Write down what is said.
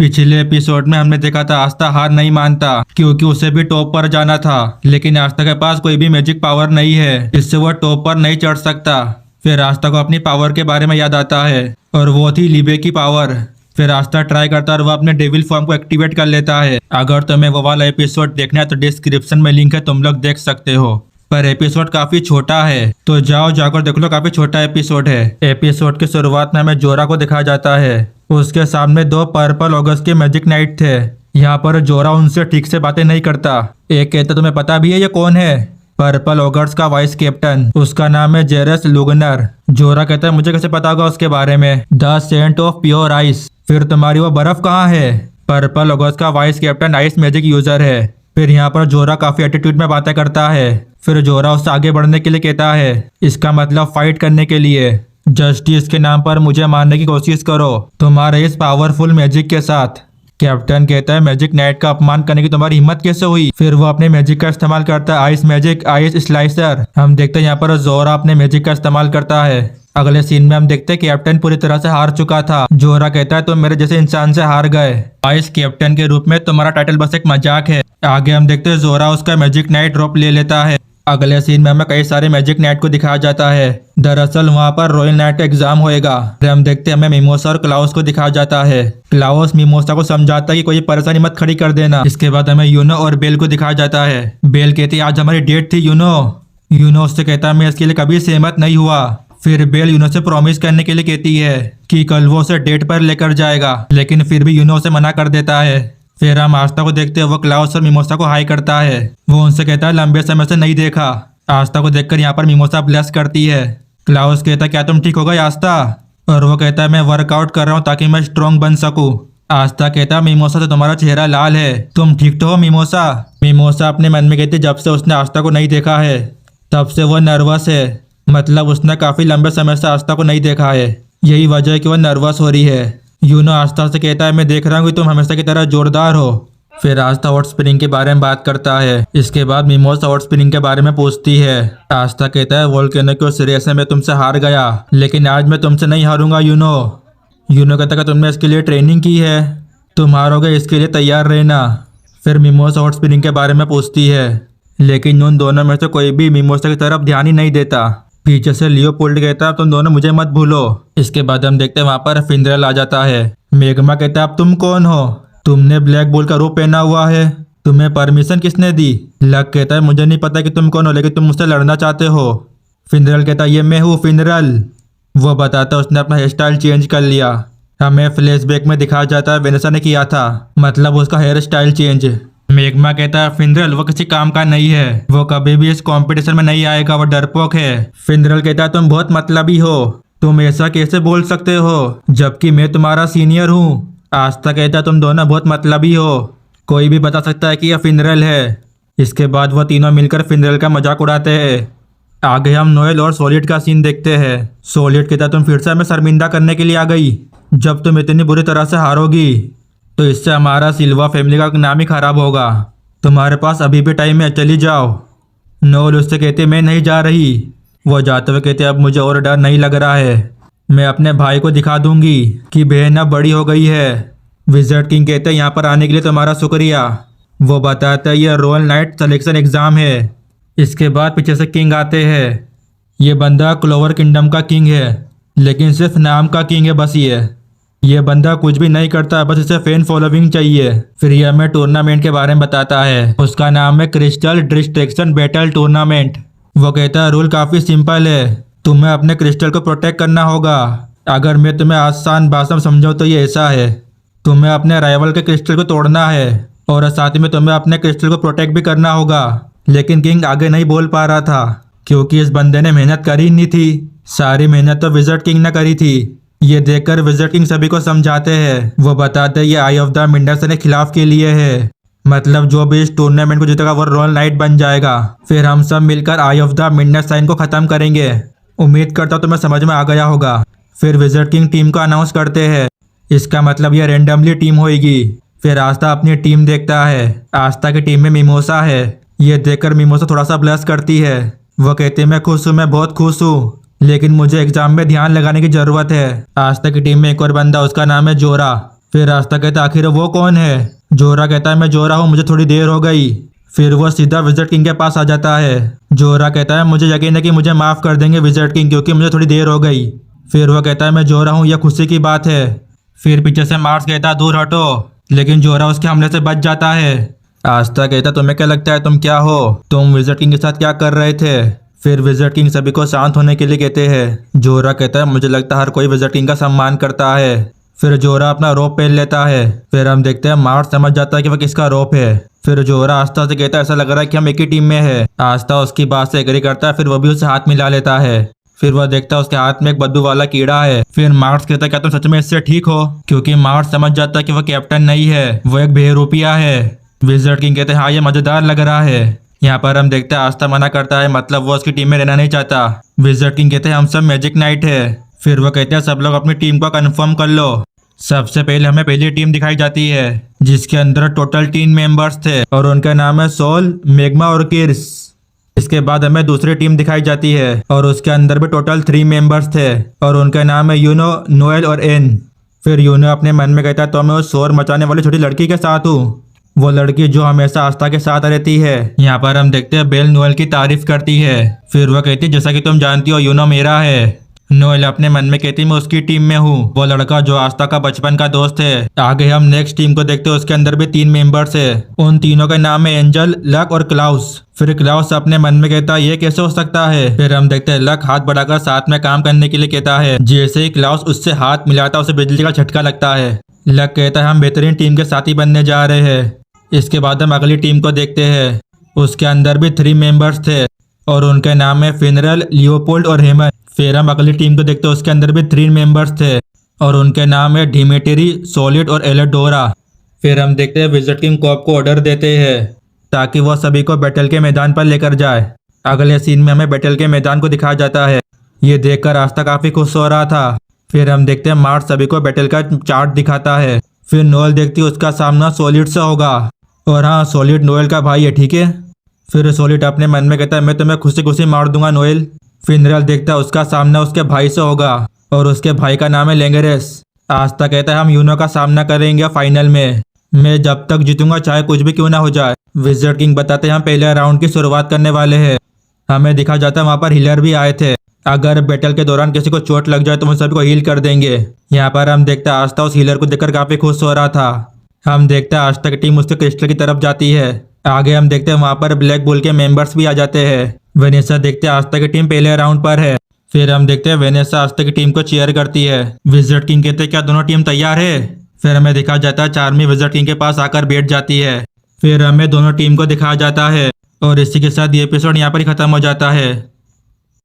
पिछले एपिसोड में हमने देखा था आस्था हार नहीं मानता क्योंकि उसे भी टॉप पर जाना था, लेकिन आस्था के पास कोई भी मैजिक पावर नहीं है जिससे वो टॉप पर नहीं चढ़ सकता। फिर आस्था को अपनी पावर के बारे में याद आता है और वो थी लिबे की पावर। फिर आस्था ट्राई करता है और वो अपने डेविल फॉर्म को एक्टिवेट कर लेता है। अगर तुम्हें वो वाला एपिसोड देखना है तो डिस्क्रिप्शन में लिंक है, तुम लोग देख सकते हो। पर एपिसोड काफी छोटा है तो जाओ जाकर देख लो, काफी छोटा एपिसोड है। एपिसोड की शुरुआत में हमें जोरा को दिखाया जाता है। उसके सामने दो पर्पल ऑगस्ट के मैजिक नाइट थे। यहाँ पर जोरा उनसे ठीक से बातें नहीं करता। एक कहता तुम्हें पता भी है ये कौन है? पर्पल ऑगस्ट का वाइस कैप्टन, उसका नाम है जेरस लुगनर। जोरा कहता है मुझे कैसे पता होगा उसके बारे में? The saint of pure ice. फिर तुम्हारी वो बर्फ कहाँ है? पर्पल ऑगस्ट का vice captain ice magic user है। फिर यहाँ पर जोरा काफी एटीट्यूड में बातें करता है। फिर जोरा उससे आगे बढ़ने के लिए कहता है, इसका मतलब फाइट करने के लिए। जस्टिस के नाम पर मुझे मारने की कोशिश करो तुम्हारे इस पावरफुल मैजिक के साथ। कैप्टन कहता है मैजिक नाइट का अपमान करने की तुम्हारी हिम्मत कैसे हुई? फिर वो अपने मैजिक का इस्तेमाल करता है, आइस मैजिक, आइस स्लाइसर। हम देखते हैं यहाँ पर जोरा अपने मैजिक का इस्तेमाल करता है। अगले सीन में हम देखते हैं कैप्टन पूरी तरह से हार चुका था। जोरा कहता है तुम मेरे जैसे इंसान से हार गए। आइस कैप्टन के रूप में तुम्हारा टाइटल बस एक मजाक है। आगे हम देखते हैं जोरा उसका मैजिक नाइट ड्रॉप ले लेता है। अगले सीन में हमें कई सारे मैजिक नाइट को दिखाया जाता है। दरअसल वहाँ पर रॉयल नाइट का एग्जाम होएगा। हम देखते हैं हमें मिमोसा और क्लाउस को दिखाया जाता है। क्लाउस मिमोसा को समझाता है कि कोई परेशानी मत खड़ी कर देना। इसके बाद हमें यूनो और बेल को दिखाया जाता है। बेल कहती है आज हमारी डेट थी यूनो। यूनो उससे कहता है मैं इसके लिए कभी सहमत नहीं हुआ। फिर बेल यूनो से प्रॉमिस करने के लिए कहती है कि कल वो उसे डेट पर लेकर जाएगा, लेकिन फिर भी यूनो उसे मना कर देता है। फिर हम आस्था को देखते हैं, वो क्लाउस और मिमोसा को हाई करता है। वो उनसे कहता है लंबे समय से नहीं देखा। आस्था को देखकर यहाँ पर मिमोसा ब्लेस करती है। क्लाउस कहता है क्या तुम ठीक हो गई आस्था? और वो कहता है मैं वर्कआउट कर रहा हूँ ताकि मैं स्ट्रॉन्ग बन सकूँ। आस्था कहता है मिमोसा तो तुम्हारा चेहरा लाल है, तुम ठीक तो हो मिमोसा? मिमोसा अपने मन में कहती जब से उसने आस्था को नहीं देखा है तब से वो नर्वस है। मतलब उसने काफी लंबे समय से आस्था को नहीं देखा है, यही वजह है कि वह नर्वस हो रही है। यूनो आस्था से कहता है मैं देख रहा हूँ कि तुम हमेशा की तरह जोरदार हो। फिर आस्था हॉट स्प्रिंग के बारे में बात करता है। इसके बाद मिमोसा हॉट स्प्रिंग के बारे में पूछती है। आस्था कहता है वोल्केनो की उस रेस में मैं तुमसे हार गया, लेकिन आज मैं तुमसे नहीं हारूंगा यूनो। यूनो कहता है तुमने इसके लिए ट्रेनिंग की है, तुम हारोगे इसके लिए तैयार रहना। फिर मिमोसा हॉट स्प्रिंग के बारे में पूछती है, लेकिन उन दोनों में से कोई भी मिमोसा की तरफ ध्यान ही नहीं देता। पीछे से लियोपोल्ड कहता है तुम दोनों मुझे मत भूलो। इसके बाद हम देखते हैं वहां पर फिंद्रेल आ जाता है। मेगमा कहता है अब तुम कौन हो? तुमने ब्लैक बुल का रूप पहना हुआ है, तुम्हें परमिशन किसने दी? लक कहता है मुझे नहीं पता कि तुम कौन हो, लेकिन तुम मुझसे लड़ना चाहते हो। फिंद्रेल कहता है ये मैं हूँ फिंद्रेल। वो बताता है उसने अपना हेयर स्टाइल चेंज कर लिया। हमें फ्लैशबैक में दिखाया जाता है वेनेसा ने किया था, मतलब उसका हेयर स्टाइल चेंज। मेगमा कहता है फिंद्रेल वो किसी काम का नहीं है, वो कभी भी इस कंपटीशन में नहीं आएगा, वो डरपोक है। फिंद्रेल कहता है तुम बहुत मतलबी हो, तुम ऐसा कैसे बोल सकते हो जबकि मैं तुम्हारा सीनियर हूँ। आस्था कहता है तुम दोनों बहुत मतलबी हो, कोई भी बता सकता है कि यह फिंद्रेल है। इसके बाद वो तीनों मिलकर फिंद्रेल का मजाक उड़ाते हैं। आगे हम नोएल और सोलिड का सीन देखते हैं। सोलिड कहता है तुम फिर से हमें शर्मिंदा करने के लिए आ गई। जब तुम इतनी बुरी तरह से हारोगी तो इससे हमारा सिल्वा फैमिली का नाम ही खराब होगा। तुम्हारे पास अभी भी टाइम है, चली जाओ। नोएल उससे कहते मैं नहीं जा रही। वो जाते हुए कहते अब मुझे और डर नहीं लग रहा है, मैं अपने भाई को दिखा दूंगी कि बहन अब बड़ी हो गई है। विजर्ड किंग कहते हैं यहाँ पर आने के लिए तुम्हारा शुक्रिया। वो बताता है ये रॉयल नाइट सिलेक्शन एग्जाम है। इसके बाद पीछे से किंग आते हैं। ये बंदा क्लोवर किंगडम का किंग है, लेकिन सिर्फ नाम का किंग है बस। ये बंदा कुछ भी नहीं करता, बस इसे फैन फॉलोइंग चाहिए। फिर ये हमें टूर्नामेंट के बारे में बताता है, उसका नाम है क्रिस्टल डिस्ट्रैक्शन बैटल टूर्नामेंट। वो कहता है रूल काफी सिंपल है, तुम्हें अपने क्रिस्टल को प्रोटेक्ट करना होगा। अगर मैं तुम्हें आसान भाषा में समझाऊं तो ये ऐसा है, तुम्हें अपने राइवल के क्रिस्टल को तोड़ना है और साथ में तुम्हें अपने क्रिस्टल को प्रोटेक्ट भी करना होगा। लेकिन किंग आगे नहीं बोल पा रहा था क्योंकि इस बंदे ने मेहनत करी नहीं थी। सारी मेहनत तो विजर्ड किंग ने करी थी। ये देखकर विजर्ड किंग सभी को समझाते हैं। वो बताते हैं ये आई ऑफ द मिडनाइट के खिलाफ के लिए है, मतलब जो भी इस टूर्नामेंट को जीतेगा वो रॉयल नाइट बन जाएगा। फिर हम सब मिलकर आई ऑफ द मिडनाइट साइन को खत्म करेंगे। उम्मीद करता हूँ तुम्हें समझ में आ गया होगा। फिर विजर्ड किंग टीम को अनाउंस करते हैं, इसका मतलब यह रैंडमली टीम होगी। फिर आस्था अपनी टीम देखता है। आस्था की टीम में मिमोसा है। ये देखकर मिमोसा थोड़ा सा ब्लश करती है। वो कहती है मैं खुश हूँ, मैं बहुत खुश हूँ, लेकिन मुझे एग्जाम में ध्यान लगाने की जरूरत है। आस्था की टीम में एक और बंदा, उसका नाम है जोरा। फिर आस्था कहता है आखिर वो कौन है। जोरा कहता है मैं जोरा हूँ, मुझे थोड़ी देर हो गई। फिर वो सीधा विज़र्ड किंग के पास आ जाता है। जोरा कहता है मुझे यकीन है कि मुझे माफ कर देंगे विज़र्ड किंग, क्योंकि मुझे थोड़ी देर हो गई। फिर वो कहता है मैं जोरा हूँ, यह खुशी की बात है। फिर पीछे से मार्स कहता है दूर हटो, लेकिन जोरा उसके हमले से बच जाता है। आस्था कहता तुम्हें क्या लगता है तुम क्या हो, तुम विज़र्ड किंग के साथ क्या कर रहे थे। फिर विज़र्ड किंग सभी को शांत होने के लिए कहते हैं। जोरा कहता है मुझे लगता है हर कोई विज़र्ड किंग का सम्मान करता है। फिर जोरा अपना रोप पहन लेता है। फिर हम देखते हैं मार्स समझ जाता है कि वह किसका रोप है। फिर जोरा आस्था से कहता है ऐसा लग रहा है कि हम एक ही टीम में है। आस्था उसकी बात से एग्री करता है, फिर वो भी उसे हाथ मिला लेता है। फिर वह देखता है उसके हाथ में एक बदबू वाला कीड़ा है। फिर मार्स कहता है क्या तुम सच में इससे ठीक हो, क्योंकि मार्स समझ जाता है कि वह कैप्टन नहीं है, वो एक बेहरूपिया है। विज़र्ड किंग कहते हैं हाँ ये मजेदार लग रहा है। यहाँ पर हम देखते हैं आस्था मना करता है, मतलब वो उसकी टीम में रहना नहीं चाहता। विज़र्ड किंग कहते हैं हम सब मैजिक नाइट है। फिर वो कहते हैं सब लोग अपनी टीम को कंफर्म कर लो। सबसे पहले हमें पहली टीम दिखाई जाती है जिसके अंदर टोटल 3 मेंबर्स थे और उनका नाम है सोल, मेग्मा और किर्स। इसके बाद हमें दूसरी टीम दिखाई जाती है और उसके अंदर भी टोटल 3 मेंबर्स थे और उनका नाम है यूनो, नोएल और एन। फिर यूनो अपने मन में कहता है तो मैं उस शोर मचाने वाली छोटी लड़की के साथ हूँ, वो लड़की जो हमेशा आस्था के साथ रहती है। यहाँ पर हम देखते हैं बेल नोएल की तारीफ करती है। फिर वह कहती है जैसा कि तुम जानती हो यूनो मेरा है। नोएल अपने मन में कहती मैं उसकी टीम में हूँ, वो लड़का जो आस्था का बचपन का दोस्त है। आगे हम नेक्स्ट टीम को देखते हैं, उसके अंदर भी 3 मेंबर्स है। उन तीनों का नाम है एंजल, लक और क्लाउस। फिर क्लाउस अपने मन में कहता है ये कैसे हो सकता है। फिर हम देखते हैं लक हाथ बढ़ाकर साथ में काम करने के लिए कहता है। जैसे ही क्लाउस उससे हाथ मिलाता है उसे बिजली का झटका लगता है। लक कहता है हम बेहतरीन टीम के साथी बनने जा रहे हैं। इसके बाद हम अगली टीम को देखते हैं, उसके अंदर भी 3 मेंबर्स थे और उनके नाम है फिनरल, लियोपोल्ड और हेमन। फिर हम अगली टीम को देखते हैं, उसके अंदर भी 3 मेंबर्स थे और उनके नाम है डिमेटेरी, सोलिड और एलेडोरा। फिर हम देखते हैं विज़र्ड किंग कॉप को ऑर्डर देते हैं ताकि वह सभी को बैटल के मैदान पर लेकर जाए। अगले सीन में हमें बैटल के मैदान को दिखाया जाता है। ये देखकर आस्था काफी खुश हो रहा था। फिर हम देखते हैं मार्स सभी को बैटल का चार्ट दिखाता है। फिर नोएल देखती है उसका सामना सोलिड से होगा और हाँ सोलिड नोएल का भाई है, ठीक है। फिर सोलिड अपने मन में कहता है मैं तुम्हें खुशी खुशी मार दूंगा नोएल। फिनरल देखता है उसका सामना उसके भाई से होगा और उसके भाई का नाम है लेंगरेस। आस्था कहता है हम यूनो का सामना करेंगे फाइनल में, मैं जब तक जीतूंगा चाहे कुछ भी क्यों ना हो जाए। विज़र्ड किंग बताते हैं हम पहले राउंड की शुरुआत करने वाले हैं। हमें दिखा जाता है वहां पर हीलर भी आए थे, अगर बैटल के दौरान किसी को चोट लग जाए तो हम सभी को हील कर देंगे। यहाँ पर हम देखते हैं आस्था उस हीलर को देखकर काफी खुश हो रहा था। हम देखते हैं आस्था की टीम उसके क्रिस्टल की तरफ जाती है। आगे हम देखते हैं वहां पर ब्लैक बुल के मेंबर्स भी आ जाते हैं। वेनेसा देखते हैं आस्था की टीम पहले राउंड पर है। फिर हम देखते हैं वेनेसा आस्था की टीम को चीयर करती है। विज़र्ड किंग कहते हैं क्या दोनों टीम तैयार है। फिर हमें दिखा जाता है चार्मी विज़र्ड किंग के पास आकर बैठ जाती है। फिर हमें दोनों टीम को दिखाया जाता है और इसी के साथ ये एपिसोड यहाँ पर ही खत्म हो जाता है।